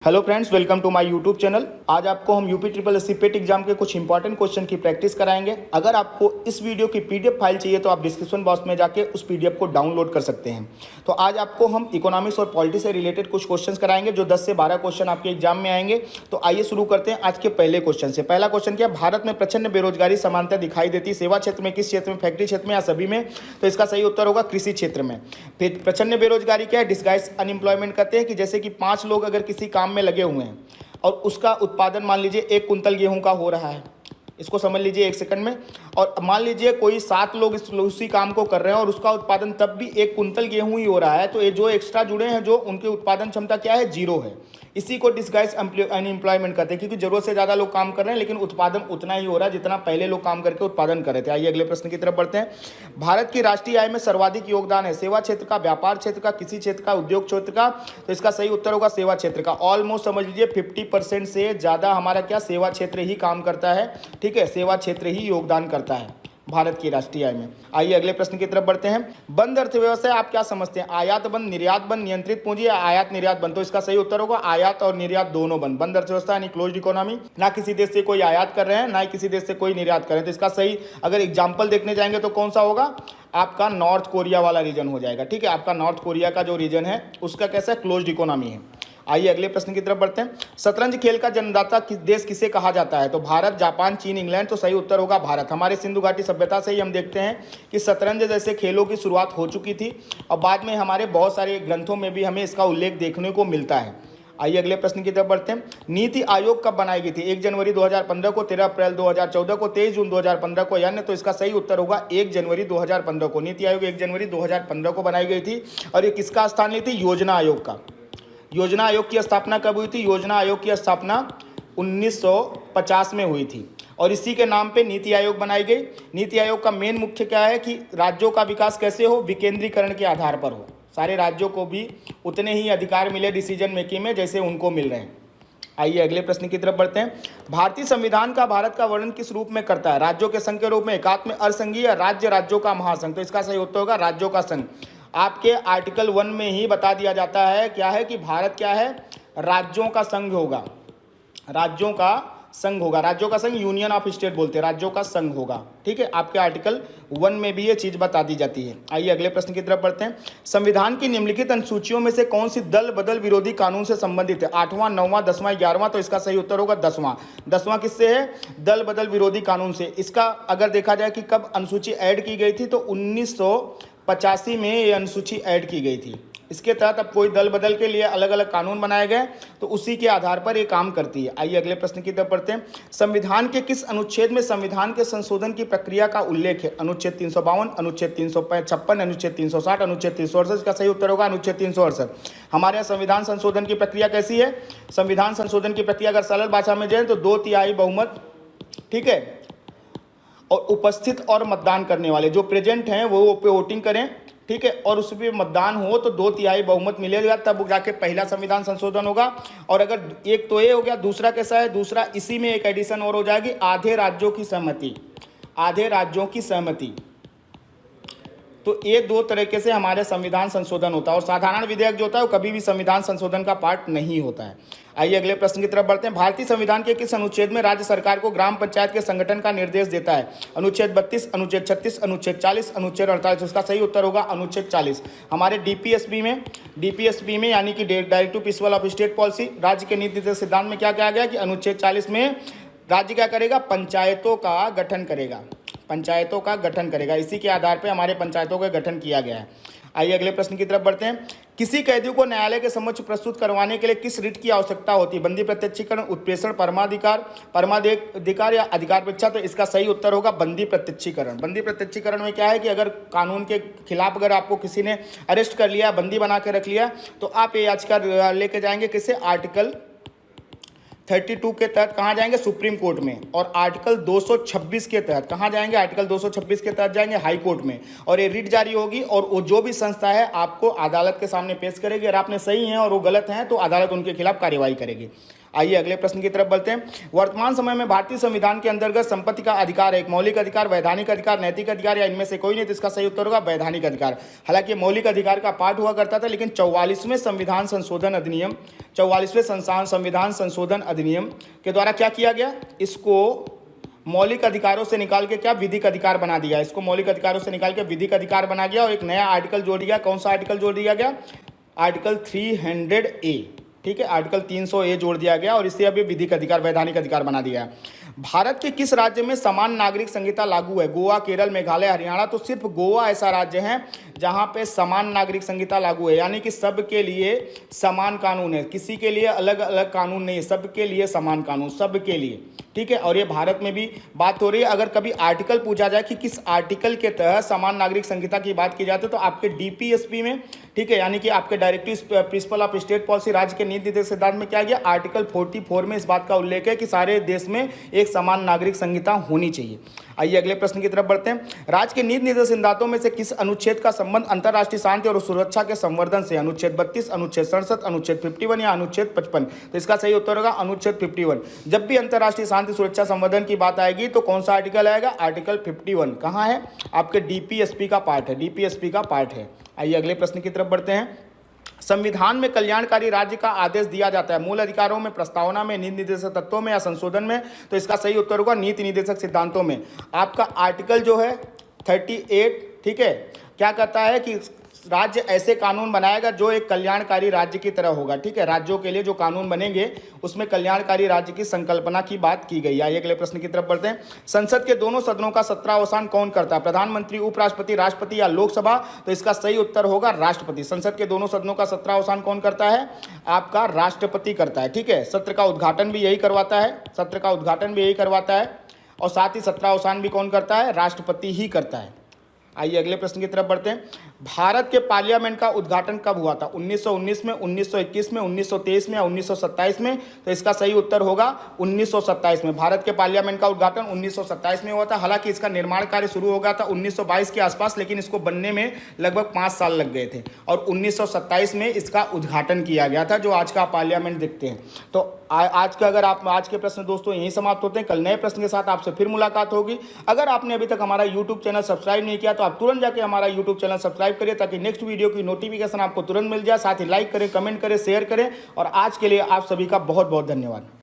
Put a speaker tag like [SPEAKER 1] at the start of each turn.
[SPEAKER 1] Hello friends, welcome to my YouTube channel. आज आपको हम UP triple S C PET exam के कुछ इंपॉर्टेंट क्वेश्चन की प्रैक्टिस कराएंगे। अगर आपको इस वीडियो की पीडीएफ फाइल चाहिए तो आप डिस्क्रिप्शन बॉक्स में जाके उस पीडीएफ को डाउनलोड कर सकते हैं। तो आज आपको हम इकोनॉमिक्स और पॉलिटी से रिलेटेड कुछ क्वेश्चन कराएंगे जो 10 से 12 क्वेश्चन आपके एग्जाम में आएंगे। तो आइए शुरू करते हैं आज के पहले क्वेश्चन से। पहला क्वेश्चन क्या, भारत में प्रचंड बेरोजगारी समानता दिखाई देती सेवा क्षेत्र में, किस क्षेत्र में, फैक्ट्री क्षेत्र में या सभी में? तो इसका सही उत्तर होगा कृषि क्षेत्र में। फिर प्रचंड बेरोजगारी क्या है, डिस्गाइज अनएम्प्लॉयमेंट कहते हैं कि जैसे कि 5 लोग अगर किसी काम में लगे हुए हैं और उसका उत्पादन मान लीजिए 1 कुंतल गेहूं का हो रहा है, इसको समझ लीजिए 1 सेकंड में। और मान लीजिए कोई 7 लोग उसी काम को कर रहे हैं और उसका उत्पादन तब भी 1 कुंतल गेहूं ही हो रहा है, तो ये जो एक्स्ट्रा जुड़े हैं, जो उनकी उत्पादन क्षमता क्या है, 0 है। इसी को डिस्गाइज अनएम्प्लॉयमेंट कहते हैं, क्योंकि जरूरत से ज़्यादा लोग काम कर रहे हैं लेकिन उत्पादन उतना ही हो रहा है जितना पहले लोग काम करके उत्पादन कर रहे थे। आइए अगले प्रश्न की तरफ बढ़ते हैं। भारत की राष्ट्रीय आय में सर्वाधिक योगदान है सेवा क्षेत्र का, व्यापार क्षेत्र का, किसी क्षेत्र का, उद्योग क्षेत्र का? तो इसका सही उत्तर होगा सेवा क्षेत्र का। ऑलमोस्ट समझ लीजिए 50% से ज़्यादा हमारा क्या सेवा क्षेत्र ही काम करता है। ठीक है, सेवा क्षेत्र ही योगदान करता है भारत की राष्ट्रीय आय में। आइए अगले प्रश्न की तरफ बढ़ते हैं। बंद अर्थव्यवस्था आप क्या समझते हैं, आयात बंद, निर्यात बंद, नियंत्रित पूंजी या आयात निर्यात बंद? तो इसका सही उत्तर होगा आयात और निर्यात दोनों बंद। बंद अर्थव्यवस्था यानी क्लोज्ड इकोनॉमी, ना किसी देश से कोई आयात कर रहे हैं ना ही किसी देश से कोई निर्यात कर रहे हैं। तो इसका सही अगर एग्जाम्पल देखने जाएंगे तो कौन सा होगा, आपका नॉर्थ कोरिया वाला रीजन हो जाएगा। ठीक है, आपका नॉर्थ कोरिया का जो रीजन है उसका कैसा क्लोज्ड इकोनॉमी है। आइए अगले प्रश्न की तरफ बढ़ते हैं। शतरंज खेल का जन्मदाता किस देश किसे कहा जाता है? तो भारत, जापान, चीन, इंग्लैंड? तो सही उत्तर होगा भारत। हमारे सिंधु घाटी सभ्यता से ही हम देखते हैं कि शतरंज जैसे खेलों की शुरुआत हो चुकी थी और बाद में हमारे बहुत सारे ग्रंथों में भी हमें इसका उल्लेख देखने को मिलता है। आइए अगले प्रश्न की तरफ बढ़ते हैं। नीति आयोग कब बनाई गई थी? 1 जनवरी 2015 को, 13 अप्रैल 2014 को, 23 जून 2015 को, यानी तो इसका सही उत्तर होगा 1 जनवरी 2015 को। नीति आयोग 1 जनवरी 2015 को बनाई गई थी। और ये किसका स्थान ली थी? योजना आयोग का। योजना आयोग की स्थापना कब हुई थी? योजना आयोग की स्थापना 1950 में हुई थी और इसी के नाम पे नीति आयोग बनाई गई। नीति आयोग का मेन मुख्य क्या है कि राज्यों का विकास कैसे हो, विकेंद्रीकरण के आधार पर हो। सारे राज्यों को भी उतने ही अधिकार मिले डिसीजन मेकिंग में जैसे उनको मिल रहे हैं। आइए अगले प्रश्न की तरफ बढ़ते हैं। भारतीय संविधान का भारत का वर्णन किस रूप में करता है? राज्यों के संघ के रूप में, एकात्म अर्धसंघीय या राज्य राज्यों का महासंघ? तो इसका सही उत्तर होगा राज्यों का संघ। आपके आर्टिकल 1 में ही बता दिया जाता है क्या है कि भारत क्या है, राज्यों का संघ होगा। राज्यों का संघ होगा, राज्यों का संघ, यूनियन ऑफ स्टेट बोलते हैं, राज्यों का संघ होगा। ठीक है, आपके आर्टिकल 1 में भी ये चीज बता दी जाती है। आइए अगले प्रश्न की तरफ बढ़ते हैं। संविधान की निम्नलिखित अनुसूचियों में से कौन सी दल बदल विरोधी कानून से संबंधित है? 8वां, 9वां, 10वां, 11वां? तो इसका सही उत्तर होगा 10वां। 10वां किससे है? दल बदल विरोधी कानून से। इसका अगर देखा जाए कि कब अनुसूची ऐड की गई थी तो 1985 में ये अनुसूची ऐड की गई थी। इसके तहत अब कोई दल बदल के लिए अलग अलग कानून बनाए गए तो उसी के आधार पर ये काम करती है। आइए अगले प्रश्न की तरफ बढ़ते हैं। संविधान के किस अनुच्छेद में संविधान के संशोधन की प्रक्रिया का उल्लेख है? अनुच्छेद 352, अनुच्छेद 356, अनुच्छेद 360, अनुच्छेद 368? का सही उत्तर होगा अनुच्छेद 368। हमारे यहाँ संविधान संशोधन की प्रक्रिया कैसी है? संविधान संशोधन की प्रक्रिया अगर सरल भाषा में जाए तो 2/3 बहुमत, ठीक है, और उपस्थित और मतदान करने वाले जो प्रेजेंट हैं वो पे वोटिंग करें, ठीक है, और उस पर मतदान हो तो 2/3 बहुमत मिलेगा, तब जाके पहला संविधान संशोधन होगा। और अगर एक तो ये हो गया, दूसरा कैसा है? दूसरा इसी में एक एडिशन और हो जाएगी, आधे राज्यों की सहमति। आधे राज्यों की सहमति, तो ये 2 तरीके से हमारे संविधान संशोधन होता है। और साधारण विधेयक जो होता है वो कभी भी संविधान संशोधन का पार्ट नहीं होता है। आइए अगले प्रश्न की तरफ बढ़ते हैं। भारतीय संविधान के किस अनुच्छेद में राज्य सरकार को ग्राम पंचायत के संगठन का निर्देश देता है? अनुच्छेद 32, अनुच्छेद 36, अनुच्छेद 40, अनुच्छेद 48? उसका सही उत्तर होगा अनुच्छेद 40। हमारे डीपीएसबी में यानी कि directive principle of state policy, राज्य के नीति निर्देश सिद्धांत में क्या कहा गया कि अनुच्छेद 40 में राज्य क्या करेगा? पंचायतों का गठन करेगा। पंचायतों का गठन करेगा, इसी के आधार पर हमारे पंचायतों का गठन किया गया है। आइए अगले प्रश्न की तरफ बढ़ते हैं। किसी कैदी को न्यायालय के समक्ष प्रस्तुत करवाने के लिए किस रिट की आवश्यकता होती है? बंदी प्रत्यक्षीकरण, उत्प्रेषण, परमाधिकार या अधिकारपेक्षा? तो इसका सही उत्तर होगा बंदी प्रत्यक्षीकरण। बंदी प्रत्यक्षीकरण में क्या है कि अगर कानून के खिलाफ अगर आपको किसी ने अरेस्ट कर लिया, बंदी बना के रख लिया, तो आप ये याचिका लेके जाएंगे किससे? आर्टिकल 32 के तहत कहाँ जाएंगे? सुप्रीम कोर्ट में। और आर्टिकल 226 के तहत कहाँ जाएंगे? आर्टिकल 226 के तहत जाएंगे हाई कोर्ट में। और ये रिट जारी होगी और वो जो भी संस्था है आपको अदालत के सामने पेश करेगी। अगर आपने सही हैं और वो गलत हैं तो अदालत उनके खिलाफ कार्यवाही करेगी। आइए अगले प्रश्न की तरफ बढ़ते हैं। वर्तमान समय में भारतीय संविधान के अंतर्गत संपत्ति का अधिकार एक मौलिक अधिकार, वैधानिक अधिकार, नैतिक अधिकार या इनमें से कोई नहीं, तो इसका सही उत्तर होगा वैधानिक अधिकार। हालांकि मौलिक अधिकार का पाठ हुआ करता था, लेकिन 44वें संविधान संशोधन अधिनियम 44वें संविधान संशोधन अधिनियम के द्वारा क्या किया गया, इसको मौलिक अधिकारों से निकाल के क्या विधिक अधिकार बना दिया। इसको मौलिक अधिकारों से निकाल के विधिक अधिकार बना दिया और एक नया आर्टिकल जोड़ दिया। कौन सा आर्टिकल जोड़ दिया गया, आर्टिकल 300A, ठीक है, आर्टिकल 300A जोड़ दिया गया और इससे अभी विधिक अधिकार वैधानिक अधिकार बना दिया है। भारत के किस राज्य में समान नागरिक संहिता लागू है, गोवा, केरल, मेघालय, हरियाणा, तो सिर्फ गोवा ऐसा राज्य है जहां पे समान नागरिक संहिता लागू है, यानी कि सबके लिए समान कानून है, किसी के लिए अलग अलग कानून नहीं है, सबके लिए समान कानून, सबके लिए, ठीक है। और ये भारत में भी बात हो रही है। अगर कभी आर्टिकल पूछा जाए कि किस आर्टिकल के तहत समान नागरिक संहिता की बात की जाती है, तो आपके डीपीएसपी में, ठीक है, यानी कि आपके directive principle of state policy, राज्य के नीति निर्देशक सिद्धांत में क्या गया, आर्टिकल 44 में इस बात का उल्लेख है कि सारे देश में एक समान नागरिक संहिता होनी चाहिए। आइए अगले प्रश्न की तरफ बढ़ते हैं। राज्य के नीति निर्देशक सिद्धांतों में से किस अनुच्छेद का संबंध अंतर्राष्ट्रीय शांति और सुरक्षा के संवर्धन से, अनुच्छेद 32, अनुच्छेद 67, अनुच्छेद 51 या अनुच्छेद 55, तो इसका सही उत्तर होगा अनुच्छेद 51। जब भी अंतर्राष्ट्रीय शांति सुरक्षा संवर्धन की बात आएगी तो कौन सा आर्टिकल आएगा, आर्टिकल 51। कहाँ है, आपके डीपीएसपी का पार्ट है, डीपीएसपी का पार्ट है। आइए अगले प्रश्न की तरफ बढ़ते हैं। संविधान में कल्याणकारी राज्य का आदेश दिया जाता है मूल अधिकारों में, प्रस्तावना में, नीति निर्देशक तत्वों में या संशोधन में, तो इसका सही उत्तर होगा नीति निर्देशक सिद्धांतों में। आपका आर्टिकल जो है 38, ठीक है, क्या कहता है कि राज्य ऐसे कानून बनाएगा जो एक कल्याणकारी राज्य की तरह होगा, ठीक है। राज्यों के लिए जो कानून बनेंगे उसमें कल्याणकारी राज्य की संकल्पना की बात की गई है। आइए अगले प्रश्न की तरफ बढ़ते हैं। संसद के दोनों सदनों का सत्रावसान कौन करता है, प्रधानमंत्री, उपराष्ट्रपति, राष्ट्रपति या लोकसभा, तो इसका सही उत्तर होगा राष्ट्रपति। संसद के दोनों सदनों का सत्रावसान कौन करता है, आपका राष्ट्रपति करता है, ठीक है। सत्र का उद्घाटन भी यही करवाता है, सत्र का उद्घाटन भी यही करवाता है और साथ ही सत्रावसान भी कौन करता है, राष्ट्रपति ही करता है। आइए अगले प्रश्न की तरफ बढ़ते हैं। भारत के पार्लियामेंट का उद्घाटन कब हुआ था, 1919 में, 1921 में, 1923 में या 1927 में, तो इसका सही उत्तर होगा 1927 में। भारत के पार्लियामेंट का उद्घाटन 1927 में हुआ था। हालांकि इसका निर्माण कार्य शुरू हो गया था 1922 के आसपास, लेकिन इसको बनने में लगभग 5 साल लग गए थे और 1927 में इसका उद्घाटन किया गया था, जो आज का पार्लियामेंट देखते हैं। तो आज का अगर आप आज के प्रश्न दोस्तों यहीं समाप्त होते हैं। कल नए प्रश्न के साथ आपसे फिर मुलाकात होगी। अगर आपने अभी तक हमारा यूट्यूब चैनल सब्सक्राइब नहीं किया तो आप तुरंत जाके हमारा यूट्यूब चैनल सब्सक्राइब करिए, ताकि नेक्स्ट वीडियो की नोटिफिकेशन आपको तुरंत मिल जाए। साथ ही लाइक करें, कमेंट करें, शेयर करें और आज के लिए आप सभी का बहुत बहुत धन्यवाद।